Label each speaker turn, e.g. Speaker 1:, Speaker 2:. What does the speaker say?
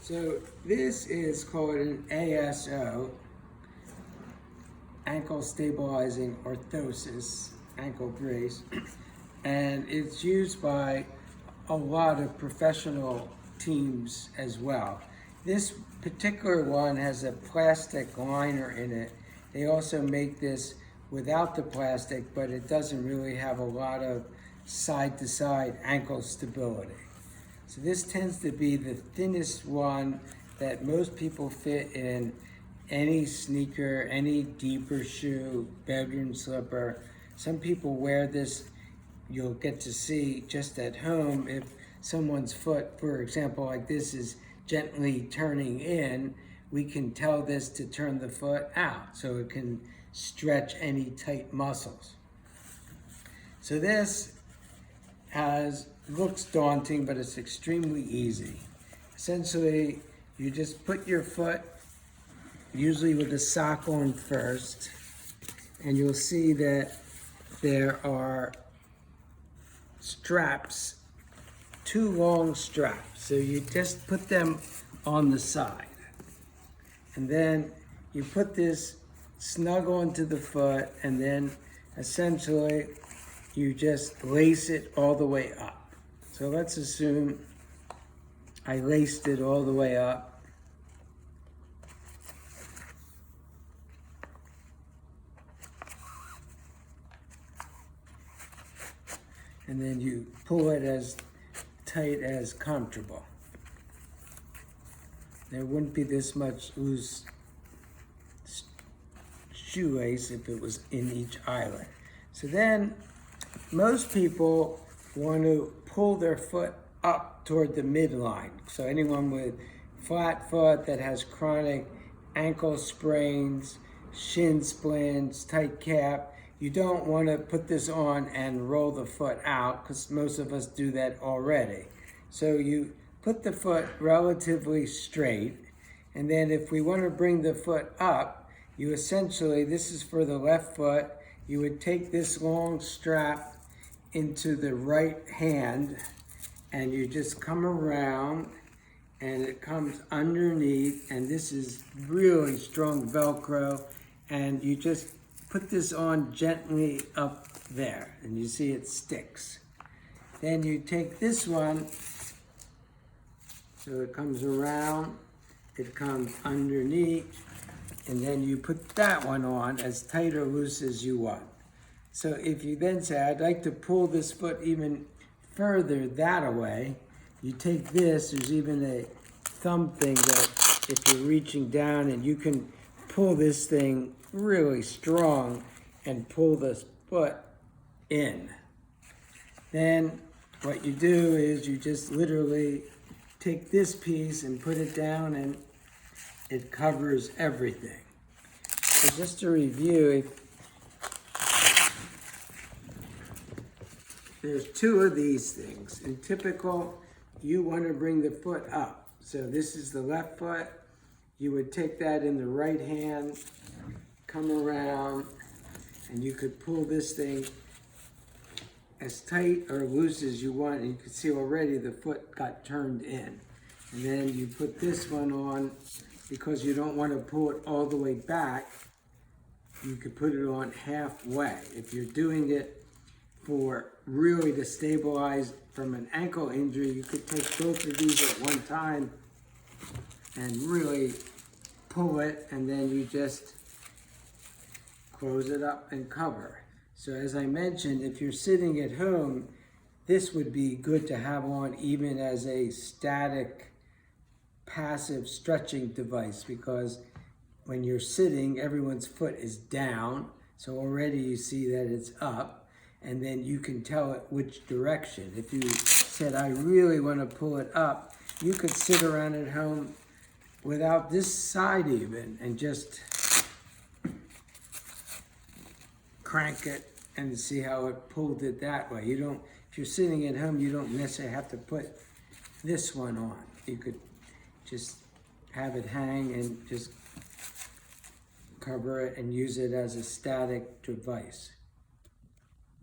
Speaker 1: So this is called an ASO, ankle stabilizing orthosis, ankle brace, and it's used by a lot of professional teams as well. This particular one has a plastic liner in it. They also make this without the plastic, but it doesn't really have a lot of side-to-side ankle stability. So this tends to be the thinnest one that most people fit in any sneaker, any deeper shoe, bedroom slipper. Some people wear this, you'll get to see just at home if someone's foot, for example, like this is gently turning in, we can tell this to turn the foot out so it can stretch any tight muscles. So this looks daunting, but it's extremely easy. Essentially, you just put your foot, usually with a sock on first, and you'll see that there are straps, two long straps. So you just put them on the side. And then you put this snug onto the foot, and then essentially you just lace it all the way up. So let's assume I laced it all the way up. And then you pull it as tight as comfortable. There wouldn't be this much loose shoelace if it was in each eyelet. So then most people want to pull their foot up toward the midline. So anyone with flat foot that has chronic ankle sprains, shin splints, tight calf, you don't want to put this on and roll the foot out because most of us do that already. So you put the foot relatively straight, and then if we want to bring the foot up, you essentially, this is for the left foot, you would take this long strap into the right hand and you just come around and it comes underneath, and this is really strong Velcro, and you just put this on gently up there and you see it sticks. Then you take this one, so it comes around, it comes underneath, and then you put that one on as tight or loose as you want. So if you then say, I'd like to pull this foot even further that away, you take this, there's even a thumb thing that if you're reaching down and you can pull this thing really strong and pull this foot in. Then what you do is you just literally take this piece and put it down and it covers everything. So just to review, there's two of these things. In typical, you want to bring the foot up. So this is the left foot. You would take that in the right hand, come around, and you could pull this thing as tight or loose as you want. And you can see already the foot got turned in. And then you put this one on because you don't want to pull it all the way back. You could put it on halfway. If you're doing it for really to stabilize from an ankle injury, you could take both of these at one time and really pull it, and then you just close it up and cover. So as I mentioned, if you're sitting at home, this would be good to have on even as a static, passive stretching device, because when you're sitting, everyone's foot is down, so already you see that it's up, and then you can tell it which direction. If you said, I really want to pull it up, you could sit around at home without this side even and just crank it and see how it pulled it that way. You don't, if you're sitting at home, you don't necessarily have to put this one on. You could just have it hang and just cover it and use it as a static device.